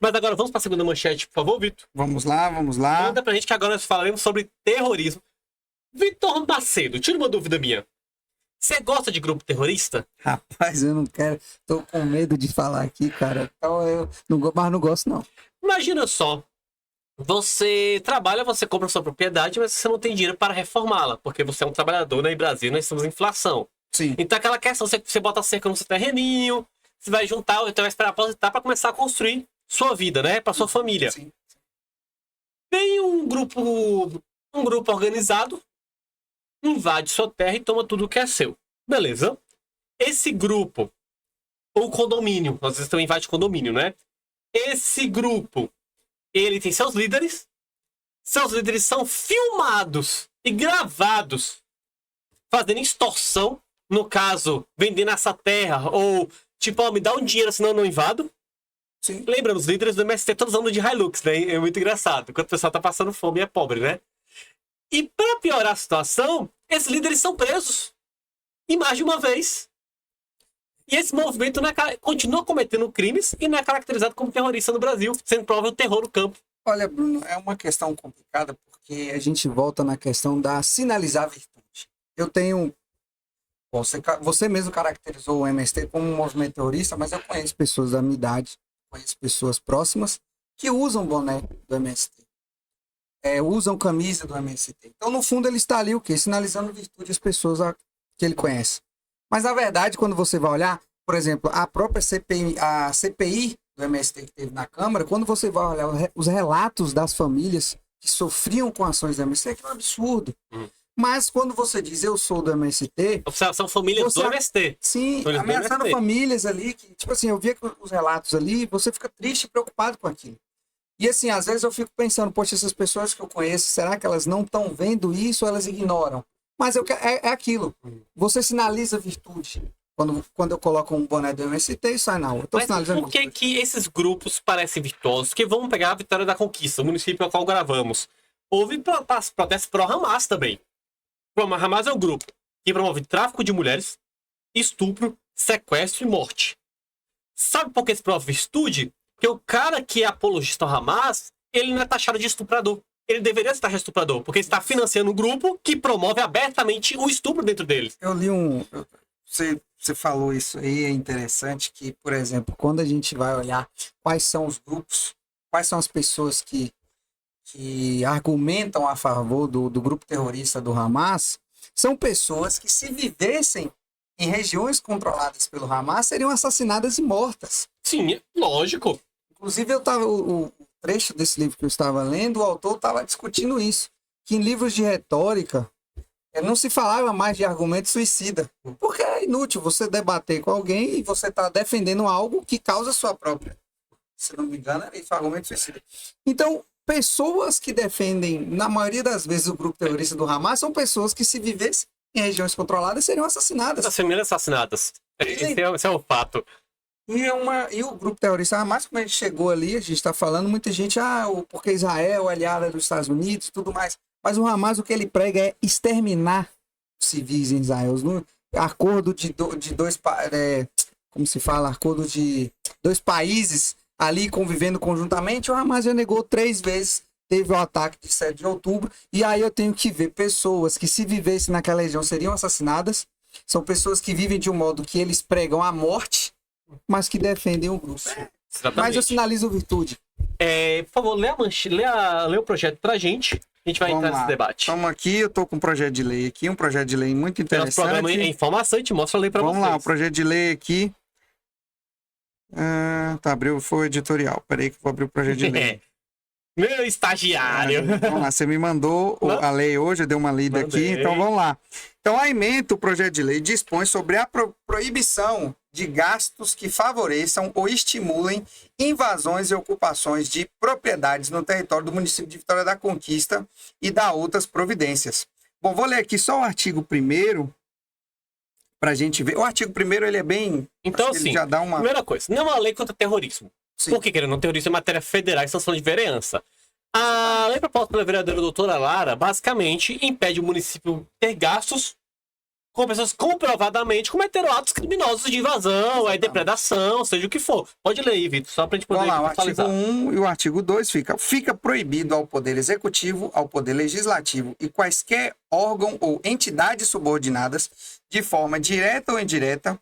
Mas agora vamos para a segunda manchete, por favor, Vitor. Vamos lá, vamos lá. Manda pra gente que agora nós falaremos sobre terrorismo. Vitor Macedo, tira uma dúvida minha. Você gosta de grupo terrorista? Rapaz, eu não quero. Tô com medo de falar aqui, cara. Então eu mas não gosto, não. Imagina só. Você trabalha, você compra sua propriedade, mas você não tem dinheiro para reformá-la, porque você é um trabalhador, né? Em Brasil nós estamos em inflação. Sim. Então aquela questão, você bota cerca no seu terreninho, você vai juntar, ou então vai esperar aposentar para começar a construir sua vida, né? Para sua família. Sim. Vem um grupo organizado, invade sua terra e toma tudo que é seu. Beleza? Esse grupo, ou condomínio, às vezes também invade condomínio, né? Esse grupo, ele tem seus líderes são filmados e gravados fazendo extorsão, no caso, vendendo essa terra, ou tipo, ó, me dá um dinheiro senão eu não invado. Sim. Lembrando, os líderes do MST todos andam de Hilux, né? É muito engraçado, enquanto o pessoal tá passando fome e é pobre, né? E para piorar a situação, esses líderes são presos. E mais de uma vez. E esse movimento continua cometendo crimes e não é caracterizado como terrorista no Brasil, sendo prova o terror no campo. Olha, Bruno, é uma questão complicada porque a gente volta na questão da sinalizar virtude. Eu tenho... Você mesmo caracterizou o MST como um movimento terrorista, mas eu conheço pessoas da minha idade, conheço pessoas próximas que usam boné do MST. Usam camisa do MST. Então, no fundo, ele está ali o quê? Sinalizando virtude às pessoas que ele conhece. Mas, na verdade, quando você vai olhar, por exemplo, a própria CPI do MST que teve na Câmara, quando você vai olhar os relatos das famílias que sofriam com ações do MST, que é um absurdo. Mas quando você diz eu sou do MST... São famílias do MST. Sim, ameaçando famílias ali, que, tipo assim, eu via os relatos ali, você fica triste e preocupado com aquilo. E assim, às vezes eu fico pensando, poxa, essas pessoas que eu conheço, será que elas não estão vendo isso ou elas ignoram? Mas é aquilo. Você sinaliza virtude. Quando eu coloco um boné do MST e sai na rua. Eu tô sinalizando por que esses grupos parecem virtuosos? Porque vamos pegar a Vitória da Conquista, o município ao qual gravamos. Houve protestos pró-Hamas também. Hamas é o grupo que promove tráfico de mulheres, estupro, sequestro e morte. Sabe por que esse promove virtude? Porque o cara que é apologista ao Hamas, ele não é taxado de estuprador. Ele deveria ser taxado de estuprador, porque ele está financiando um grupo que promove abertamente o estupro dentro deles. Eu li Você falou isso aí, é interessante que, por exemplo, quando a gente vai olhar quais são os grupos, quais são as pessoas que argumentam a favor do grupo terrorista do Hamas, são pessoas que, se vivessem em regiões controladas pelo Hamas, seriam assassinadas e mortas. Sim, lógico. Inclusive, o trecho desse livro que eu estava lendo, o autor estava discutindo isso, que em livros de retórica não se falava mais de argumento suicida, porque é inútil você debater com alguém e você está defendendo algo que causa sua própria. Se não me engano, é isso, argumento suicida. Então, pessoas que defendem, na maioria das vezes, o grupo terrorista do Hamas são pessoas que, se vivessem em regiões controladas, seriam assassinadas. As famílias assassinadas. Esse é o fato. E o grupo terrorista Hamas, como a gente chegou ali, a gente está falando, muita gente, porque Israel é aliada dos Estados Unidos e tudo mais. Mas o Hamas, o que ele prega é exterminar civis em Israel. Acordo de dois... como se fala? Acordo de dois países ali convivendo conjuntamente. O Hamas já negou 3 vezes. Teve o ataque de 7 de outubro. E aí eu tenho que ver pessoas que, se vivessem naquela região, seriam assassinadas. São pessoas que vivem de um modo que eles pregam a morte, mas que defendem o grupo. Mas eu sinalizo virtude. Por favor, lê o projeto pra gente. A gente vai entrar nesse debate. Estamos aqui, eu estou com um projeto de lei aqui, um projeto de lei muito interessante. Nosso programa é informação, a gente mostra a lei para vocês. Vamos lá, o projeto de lei aqui. Abriu, foi o editorial. Peraí que eu vou abrir o projeto de lei. Meu estagiário. Vamos lá, você me mandou a lei hoje, eu dei uma lida aqui, então vamos lá. Então, a ementa, o projeto de lei dispõe sobre a proibição de gastos que favoreçam ou estimulem invasões e ocupações de propriedades no território do município de Vitória da Conquista e da outras providências. Bom, vou ler aqui só o artigo 1º para a gente ver. O artigo 1º, ele é bem... Então, assim, já dá uma... primeira coisa, não é uma lei contra terrorismo. Sim. Por que querendo? Não, terrorismo é matéria federal e sanção de vereança. A lei proposta pela vereadora doutora Lara, basicamente, impede o município ter gastos com pessoas comprovadamente cometeram atos criminosos de invasão, depredação, seja o que for. Pode ler aí, Vitor, só pra gente poder Vamos lá, o artigo atualizar. 1 e o artigo 2 fica proibido ao Poder Executivo, ao Poder Legislativo e quaisquer órgão ou entidades subordinadas, de forma direta ou indireta,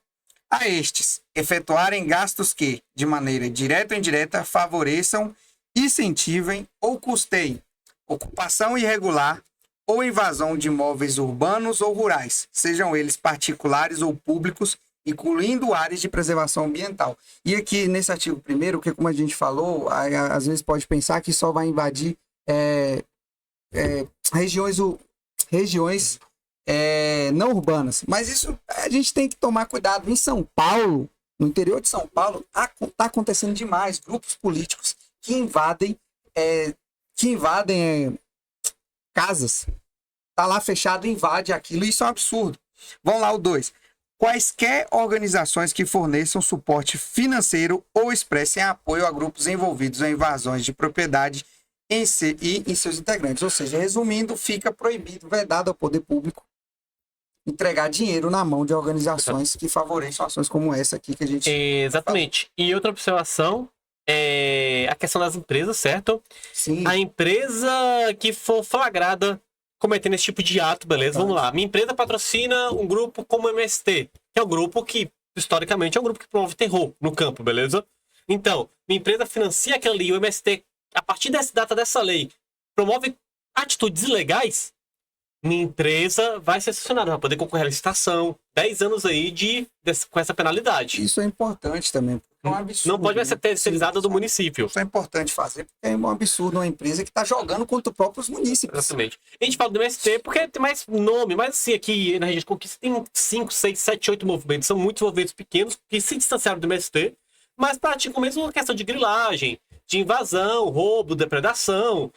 a estes efetuarem gastos que, de maneira direta ou indireta, favoreçam, incentivem ou custeiem ocupação irregular ou invasão de imóveis urbanos ou rurais, sejam eles particulares ou públicos, incluindo áreas de preservação ambiental. E aqui, nesse artigo 1º, que como a gente falou, às vezes pode pensar que só vai invadir regiões não urbanas. Mas isso a gente tem que tomar cuidado. Em São Paulo, no interior de São Paulo, está acontecendo demais grupos políticos que invadem casas. Tá lá fechado, invade aquilo, e isso é um absurdo. Vamos lá, o 2. Quaisquer organizações que forneçam suporte financeiro ou expressem apoio a grupos envolvidos em invasões de propriedade em seus integrantes. Ou seja, resumindo, fica proibido, vedado ao poder público entregar dinheiro na mão de organizações que favoreçam ações como essa aqui que a gente... Exatamente. E outra observação é a questão das empresas, certo? Sim. A empresa que for flagrada cometendo esse tipo de ato, beleza? Vamos lá. Minha empresa patrocina um grupo como o MST, que é um grupo que, historicamente, é um grupo que promove terror no campo, beleza? Então, minha empresa financia aquilo ali, o MST, a partir dessa data dessa lei, promove atitudes ilegais, minha empresa vai ser sancionada, vai poder concorrer à licitação, 10 anos aí com essa penalidade. Isso é importante também, porque é um absurdo. Não pode mais ser terceirizada do município. Isso é importante fazer, porque é um absurdo uma empresa que está jogando contra os próprios municípios. Exatamente. A gente fala do MST porque tem mais nome, mas assim, aqui na região de Conquista tem 5, 6, 7, 8 movimentos. São muitos movimentos pequenos que se distanciaram do MST, mas praticam mesmo uma questão de grilagem, de invasão, roubo, depredação.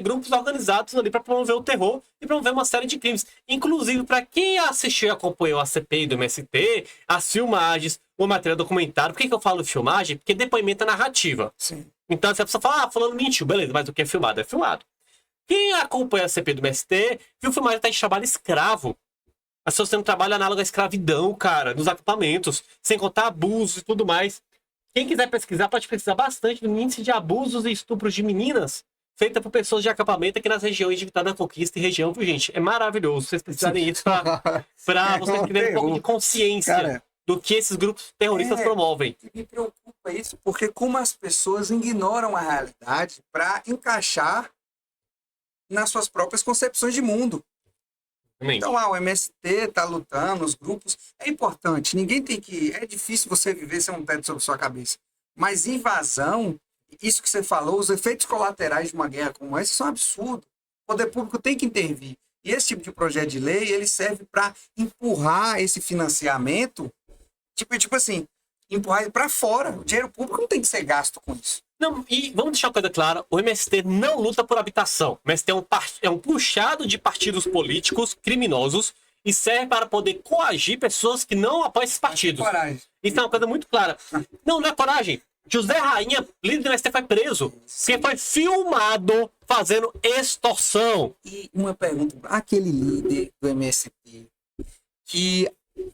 Grupos organizados ali para promover o terror e promover uma série de crimes. Inclusive, para quem assistiu e acompanhou a CPI do MST, as filmagens, uma matéria documentária. Por que eu falo filmagem? Porque depoimento é narrativa. Sim. Então, se a pessoa fala, fulano mentiu, beleza, mas o que é filmado? É filmado. Quem acompanha a CPI do MST, viu filmagem até de trabalho escravo. As pessoas tendo trabalho análogo à escravidão, cara, nos acampamentos, sem contar abusos e tudo mais. Quem quiser pesquisar, pode pesquisar bastante no índice de abusos e estupros de meninas feita por pessoas de acampamento aqui nas regiões de Vitória da Conquista e região, viu, gente? É maravilhoso vocês precisarem isso pra vocês terem um pouco de consciência, cara, do que esses grupos terroristas promovem. Me preocupa isso, porque como as pessoas ignoram a realidade para encaixar nas suas próprias concepções de mundo. Então, o MST tá lutando, os grupos... É importante, ninguém tem que... É difícil você viver sem um teto sobre sua cabeça. Mas invasão... Isso que você falou, os efeitos colaterais de uma guerra como essa são absurdos. O poder público tem que intervir. E esse tipo de projeto de lei, ele serve para empurrar esse financiamento, tipo assim, empurrar ele para fora. O dinheiro público não tem que ser gasto com isso. Não, e vamos deixar uma coisa clara, o MST não luta por habitação. O MST é um puxado de partidos políticos criminosos e serve para poder coagir pessoas que não apoiam esses partidos. Isso é uma coisa muito clara. Não é coragem. José Rainha, líder do MST, foi preso. Porque foi filmado fazendo extorsão. E uma pergunta, aquele líder do MST que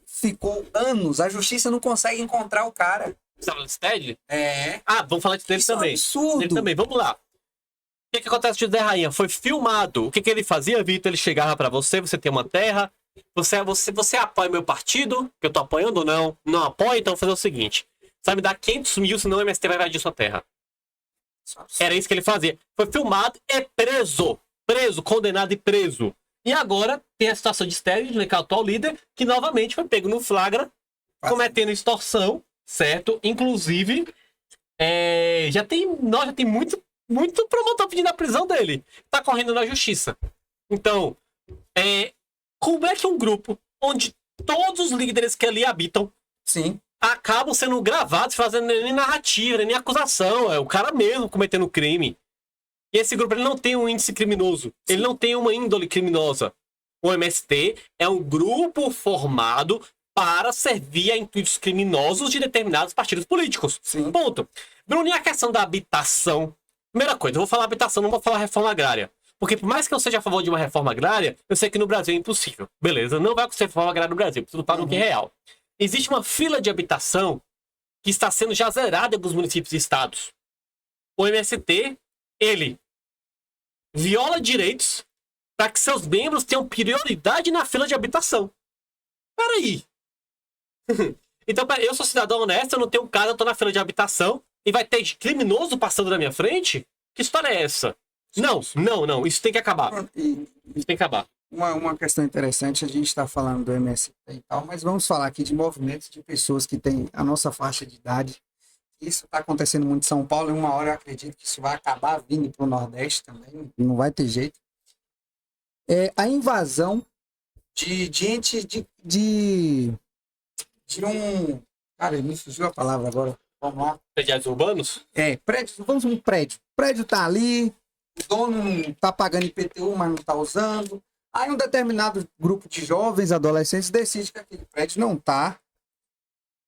ficou anos, a justiça não consegue encontrar o cara. Você fala de Stedley? É. Vamos falar disso dele Isso também. É um absurdo. Dele também, vamos lá. O que acontece com o José Rainha? Foi filmado. O que ele fazia, Vitor? Ele chegava pra você tem uma terra, você apoia meu partido, que eu tô apoiando ou não? Não apoia, então vou fazer o seguinte. Você vai me dar 500 mil, senão o MST vai invadir sua terra. Era isso que ele fazia. Foi filmado e preso. Preso, condenado e preso. E agora tem a situação de Stedley, que é o atual líder, que novamente foi pego no flagra, cometendo extorsão, certo? Inclusive, já tem muito promotor pedindo a prisão dele. Tá correndo na justiça. Então, como é que um grupo onde todos os líderes que ali habitam, sim, acabam sendo gravados, fazendo nem narrativa, nem acusação. É o cara mesmo cometendo crime. E esse grupo ele não tem um índice criminoso. Ele não tem uma índole criminosa. O MST é um grupo formado para servir a intuitos criminosos de determinados partidos políticos. Sim. Ponto. Bruno, e a questão da habitação? Primeira coisa, eu vou falar habitação, não vou falar reforma agrária. Porque por mais que eu seja a favor de uma reforma agrária, eu sei que no Brasil é impossível. Beleza, não vai acontecer reforma agrária no Brasil, tudo para o que é real. Existe uma fila de habitação que está sendo já zerada em alguns municípios e estados. O MST, ele viola direitos para que seus membros tenham prioridade na fila de habitação. Peraí. Então, eu sou cidadão honesto, eu não tenho casa, eu tô na fila de habitação e vai ter criminoso passando na minha frente? Que história é essa? Não. Isso tem que acabar. Isso tem que acabar. Uma questão interessante, a gente está falando do MST e tal, mas vamos falar aqui de movimentos de pessoas que têm a nossa faixa de idade. Isso está acontecendo muito em São Paulo e uma hora eu acredito que isso vai acabar vindo para o Nordeste também, não vai ter jeito. A invasão de um... Cara, me fugiu a palavra agora. Vamos lá. Prediais urbanos? Prédio. Vamos um prédio. O prédio tá ali, o dono não tá pagando IPTU, mas não tá usando. Aí um determinado grupo de jovens, adolescentes, decide que aquele prédio não tá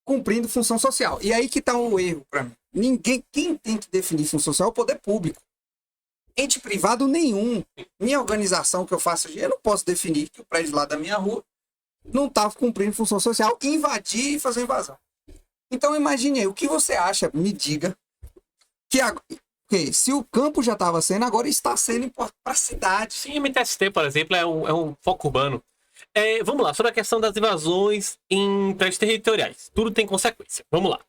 cumprindo função social. E aí que tá o erro para mim. Quem tem que definir função social é o poder público. Ente privado nenhum. Minha organização que eu faço hoje, eu não posso definir que o prédio lá da minha rua não tá cumprindo função social, invadir e fazer invasão. Então imagine aí, o que você acha, me diga, que se o campo já estava sendo, agora está sendo para a cidade. Sim, MTST, por exemplo, é um foco urbano. Vamos lá, sobre a questão das invasões em prédios territoriais. Tudo tem consequência. Vamos lá.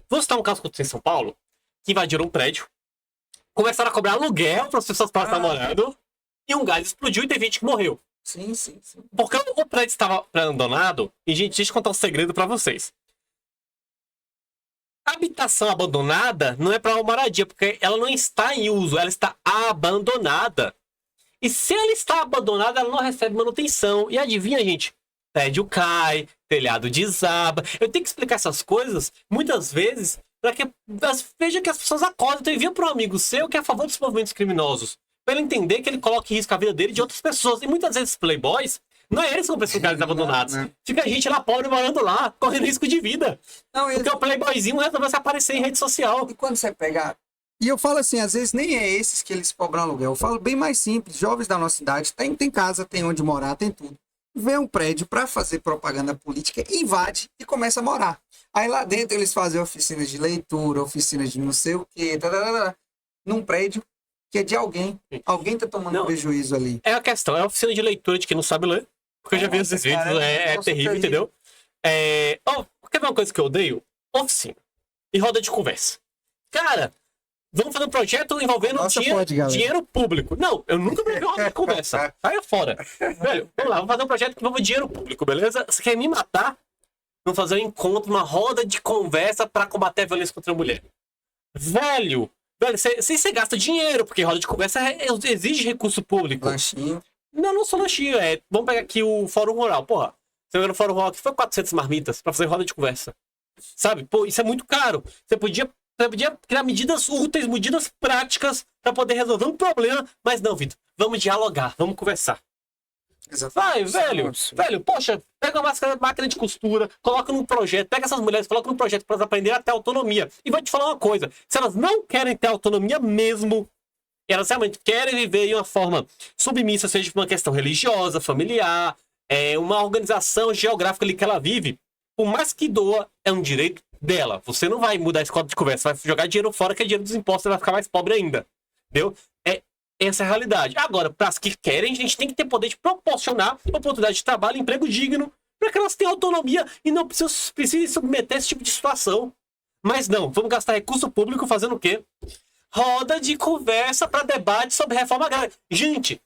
Vou citar um caso que aconteceu em São Paulo, que invadiram um prédio, começaram a cobrar aluguel para as pessoas para estar morando, e um gás explodiu e teve gente que morreu. Sim. Porque o prédio estava abandonado, e gente, deixa eu contar um segredo para vocês. Habitação abandonada não é para uma moradia, porque ela não está em uso, ela está abandonada. E se ela está abandonada, ela não recebe manutenção. E adivinha, gente? Prédio cai, telhado desaba. Eu tenho que explicar essas coisas, muitas vezes, para que veja que as pessoas acordam. Então envia para um amigo seu que é a favor dos movimentos criminosos. Para ele entender que ele coloca em risco a vida dele e de outras pessoas. E muitas vezes playboys, não é eles que são esses lugares abandonados. Não. Fica a gente lá pobre morando lá, correndo risco de vida. Porque o playboyzinho resolveu se aparecer em rede social. E quando você pegar... E eu falo assim, às vezes nem é esses que eles cobram aluguel. Eu falo bem mais simples. Jovens da nossa cidade, tem casa, tem onde morar, tem tudo. Vê um prédio para fazer propaganda política, invade e começa a morar. Aí lá dentro eles fazem oficinas de leitura, oficinas de não sei o quê, num prédio que é de alguém. Alguém tá tomando prejuízo ali. É a questão, é a oficina de leitura de quem não sabe ler. Porque eu já vi esses vídeos, é terrível, entendeu? Quer ver uma coisa que eu odeio? Oficina. E roda de conversa. Cara, vamos fazer um projeto envolvendo dinheiro público. Não, eu nunca vi uma roda de conversa. Saia fora. Velho, vamos lá, vamos fazer um projeto que envolve dinheiro público, beleza? Você quer me matar? Vamos fazer um encontro, uma roda de conversa para combater a violência contra a mulher. Velho, você gasta dinheiro, porque roda de conversa exige recurso público. Lanchinho. Não sou lanchinho, vamos pegar aqui o Fórum Rural, porra. Você vai no Fórum Rural que foi 400 marmitas pra fazer roda de conversa. Sabe? Pô, isso é muito caro. Você podia criar medidas úteis, medidas práticas pra poder resolver um problema, mas não, Vitor. Vamos dialogar, vamos conversar. Exatamente. Vai, velho, poxa, pega uma máquina de costura, coloca num projeto, pega essas mulheres, coloca num projeto pra elas aprenderem a ter autonomia. E vou te falar uma coisa, se elas não querem ter autonomia mesmo, elas realmente querem viver de uma forma submissa, seja por uma questão religiosa, familiar, uma organização geográfica ali que ela vive, por mais que doa, é um direito dela. Você não vai mudar a escola de conversa, vai jogar dinheiro fora, que é dinheiro dos impostos, vai ficar mais pobre ainda. Entendeu? Essa é a realidade. Agora, para as que querem, a gente tem que ter poder de proporcionar oportunidade de trabalho, emprego digno, para que elas tenham autonomia e não precisem submeter a esse tipo de situação. Mas não, vamos gastar recurso público fazendo o quê? Roda de conversa para debate sobre reforma agrária. Gente,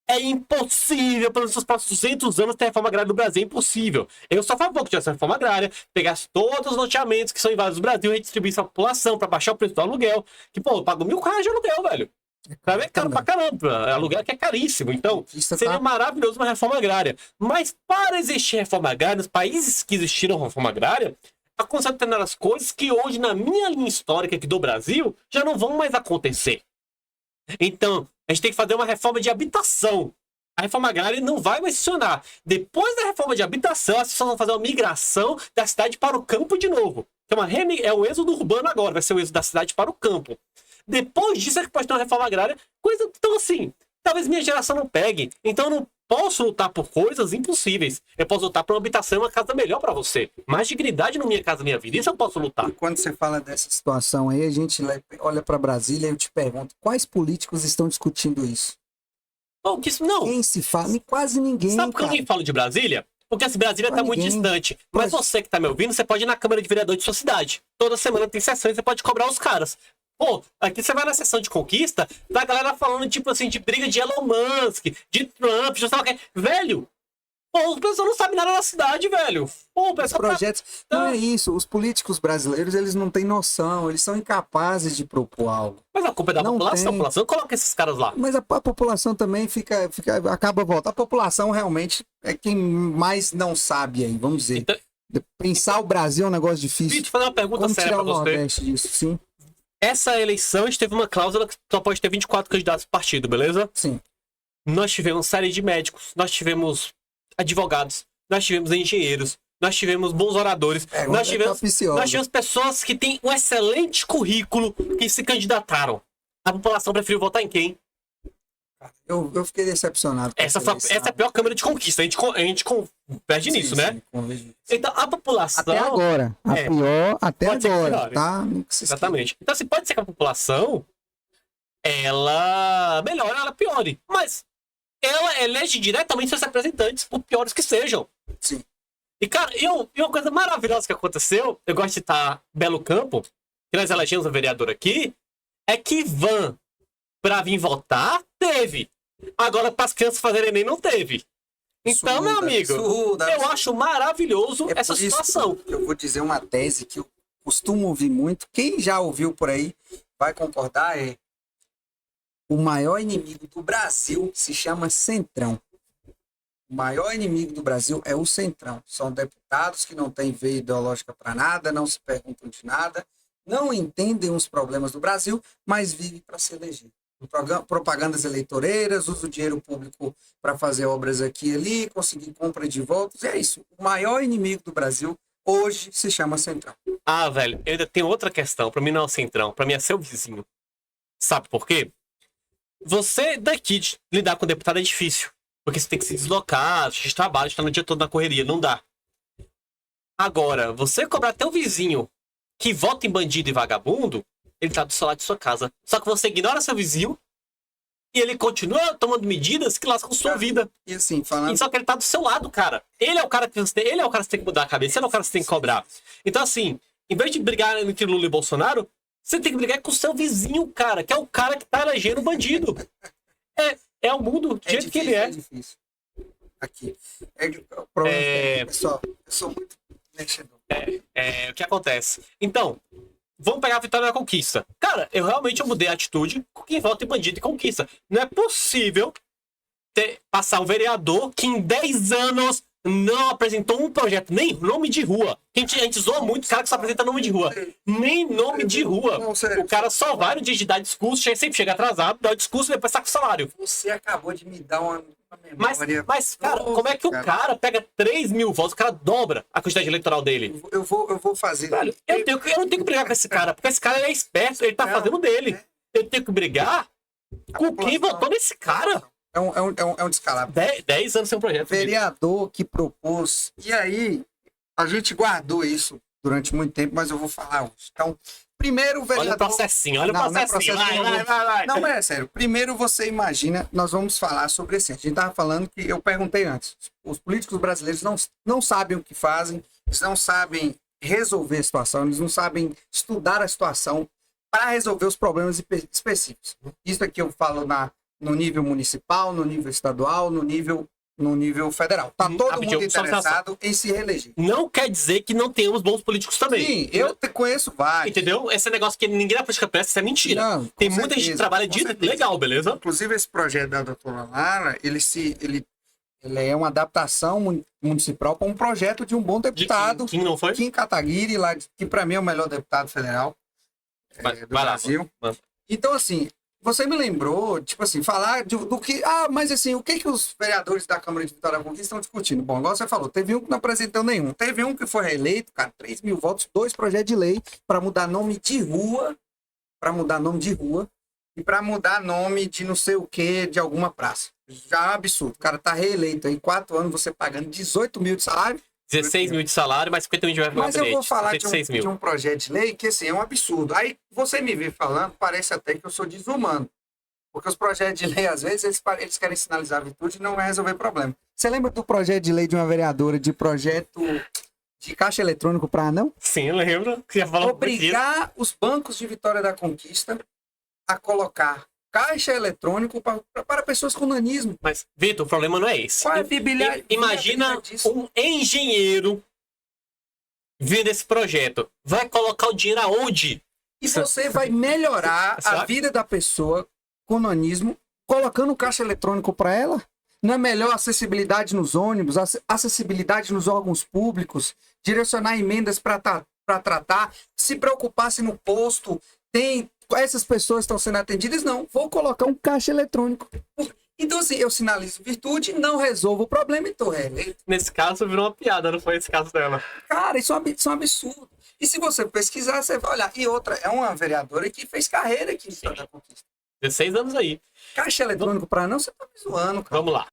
é impossível, pelos próximos 200 anos, ter reforma agrária no Brasil. É impossível. Eu só falo que tivesse reforma agrária, pegasse todos os loteamentos que são invadidos no Brasil e redistribuísse a população para baixar o preço do aluguel. Que, pô, eu pago R$1.000 de aluguel, velho. É caro pra caramba. Aluguel que é caríssimo. Então, seria maravilhoso uma reforma agrária. Mas para existir reforma agrária, nos países que existiram reforma agrária, aconteceram determinadas coisas que hoje, na minha linha histórica aqui do Brasil, já não vão mais acontecer. Então, a gente tem que fazer uma reforma de habitação. A reforma agrária não vai mais funcionar. Depois da reforma de habitação, as pessoas vão fazer uma migração da cidade para o campo de novo. É o êxodo urbano agora, vai ser o êxodo da cidade para o campo. Depois disso é que pode ter uma reforma agrária. Então, assim, talvez minha geração não pegue. Então eu não posso lutar por coisas impossíveis. Eu posso lutar por uma habitação e uma casa melhor pra você. Mais dignidade no Minha Casa Minha Vida. Isso eu posso lutar. E quando você fala dessa situação aí, a gente olha para Brasília e eu te pergunto, quais políticos estão discutindo isso? Não, que isso não. Quem se fala? Quase ninguém, Sabe por que eu cara. nem falo de Brasília? Porque essa Brasília tá muito Ninguém. distante. Mas Mas- você que tá me ouvindo, você pode ir na Câmara de Vereador de sua cidade. Toda semana tem sessão e você pode cobrar os caras. Pô, aqui você vai na sessão de conquista, tá a galera falando, tipo assim, de briga de Elon Musk, de Trump, de sei lá o que. Velho, pô, o pessoal não sabe nada da cidade, velho. Pô, o Os pessoal tá... projetos. Não é isso. Os políticos brasileiros, eles não têm noção. Eles são incapazes de propor algo. Mas a culpa é da Não população. tem. A população coloca esses caras lá. Mas a população também acaba voltando. A população realmente é quem mais não sabe aí, vamos dizer. Então, Pensar o Brasil é um negócio difícil. deixa eu te fazer uma pergunta Como séria tirar pra o você. Nordeste disso? Sim, Essa eleição, a gente teve uma cláusula que só pode ter 24 candidatos por partido, beleza? sim. Nós tivemos série de médicos, nós tivemos advogados, nós tivemos engenheiros, nós tivemos bons oradores, nós tivemos pessoas que têm um excelente currículo que se candidataram. A população preferiu votar em quem? Eu fiquei decepcionado. com Essa eleição. é a pior Câmara de Conquista. A gente perde Sim, nisso, né? sim, convejo. Então, a população... Até agora. A É. pior até Pode ser que agora, piore. tá? Não se esqueça. Exatamente. Então, assim, pode ser que a população, ela melhore, ela piore. Mas ela elege diretamente seus representantes, por piores que sejam. Sim. E, cara, e uma coisa maravilhosa que aconteceu, eu gosto de citar Belo Campo, que nós elegemos a vereadora aqui, é que van pra vir votar, teve. Agora, para as crianças fazerem Enem, não teve. Então, meu amigo, eu acho maravilhoso É essa por isso situação. que eu vou dizer uma tese que eu costumo ouvir muito. Quem já ouviu por aí vai concordar, é o maior inimigo do Brasil se chama Centrão. O maior inimigo do Brasil é o Centrão. São deputados que não têm veia ideológica para nada, não se perguntam de nada, não entendem os problemas do Brasil, mas vivem para se eleger. Propagandas eleitoreiras, usa o dinheiro público para fazer obras aqui e ali, conseguir compra de votos. É isso. O maior inimigo do Brasil hoje se chama Centrão. Ah, velho, eu ainda tenho outra questão. Pra mim não é o Centrão, pra mim é seu vizinho. Sabe por quê? Você daqui de lidar com o deputado é difícil. Porque você tem que se deslocar, de trabalho, estar no dia todo na correria, não dá. Agora, você cobrar até o vizinho que vota em bandido e vagabundo, ele tá do seu lado de sua casa. Só que você ignora seu vizinho e ele continua tomando medidas que lascam sua vida. E assim, E falando... só que ele tá do seu lado, cara. Ele é o cara que você tem, ele é o cara que você tem que mudar a cabeça, ele é o cara que você tem que cobrar. Então, assim, em vez de brigar entre Lula e Bolsonaro, você tem que brigar com o seu vizinho, cara, que é o cara que tá elegendo o bandido. É o mundo do jeito que ele é. É difícil. Aqui. O problema é que eu sou muito mexedor. O que acontece? Então, vamos pegar a vitória da conquista. Cara, eu mudei a atitude com quem vota em bandido e conquista. Não é possível passar um vereador que em 10 anos não apresentou um projeto, nem nome de rua. A gente zoa muito o cara que só apresenta nome de rua. Nem nome de rua. Não, sério. O cara só vai no dia de dar discurso, sempre chega atrasado, dá o discurso e depois saca o salário. Você acabou de me dar uma memória. Mas cara, Nossa, como é que o cara pega 3 mil votos, o cara dobra a quantidade eleitoral dele? Eu vou fazer. Velho, eu não tenho que brigar com esse cara, porque esse cara ele é esperto, ele tá fazendo dele. Eu tenho que brigar com quem votou nesse cara. É um descalabro. 10 anos sem um projeto. Vereador que propôs. E aí, a gente guardou isso durante muito tempo, mas eu vou falar hoje. Então, primeiro o vereador... Olha o processinho, olha o Não, não é processinho. processo, Vai. Não, mas é sério. Primeiro você imagina, nós vamos falar sobre assim. A gente estava falando que eu perguntei antes. Os políticos brasileiros não sabem o que fazem, eles não sabem resolver a situação, eles não sabem estudar a situação para resolver os problemas específicos. Isso aqui eu falo no nível municipal, no nível estadual, no nível federal. Tá todo mundo interessado em se reeleger. Não quer dizer que não tenhamos bons políticos também. Sim, eu te conheço vários. Entendeu? Esse negócio que ninguém na política presta, isso é mentira. Não, Tem com muita gente que certeza, trabalha com de certeza. legal, beleza? Inclusive, esse projeto da doutora Lara, ele é uma adaptação municipal para um projeto de um bom deputado, Quem não foi? Kim Kataguiri, que para mim é o melhor deputado federal do Vai lá, Brasil. mano. Então, assim, você me lembrou, tipo assim, falar do que... Ah, mas assim, o que os vereadores da Câmara de Vitória da Conquista estão discutindo? Bom, igual você falou, teve um que não apresentou nenhum. Teve um que foi reeleito, cara, 3 mil votos, 2 projetos de lei para mudar nome de rua, e para mudar nome de não sei o que de alguma praça. Já é um absurdo. O cara tá reeleito aí, 4 anos, você pagando 18 mil de salário. 16 mil de salário, mais 50 mil de verba. Mas eu vou falar de 16 mil. um projeto de lei que, assim, é um absurdo. Aí você me vê falando, parece até que eu sou desumano. Porque os projetos de lei, às vezes, eles querem sinalizar a virtude e não vai resolver problema. Você lembra do projeto de lei de uma vereadora de projeto de caixa eletrônico para anão? Sim, eu lembro. Que já falou Obrigar os bancos de Vitória da Conquista a colocar caixa eletrônico para pessoas com nanismo. Mas, Vitor, o problema não é esse. Qual é a viabilidade? Imagina um engenheiro vendo esse projeto. Vai colocar o dinheiro aonde? E você vai melhorar a Sabe? vida da pessoa com nanismo colocando caixa eletrônico para ela? Não é melhor acessibilidade nos ônibus, acessibilidade nos órgãos públicos, direcionar emendas para tratar, se preocupar se no posto tem essas pessoas estão sendo atendidas? Não, vou colocar um caixa eletrônico. Então, assim, eu sinalizo virtude, não resolvo o problema e estou reeleito. Nesse caso, virou uma piada, não foi esse caso dela. Cara, isso é um absurdo. E se você pesquisar, você vai olhar. E outra, é uma vereadora que fez carreira aqui em Vitória da Conquista. 16 anos aí. Caixa eletrônico para não, você tá me zoando, cara. Vamos lá.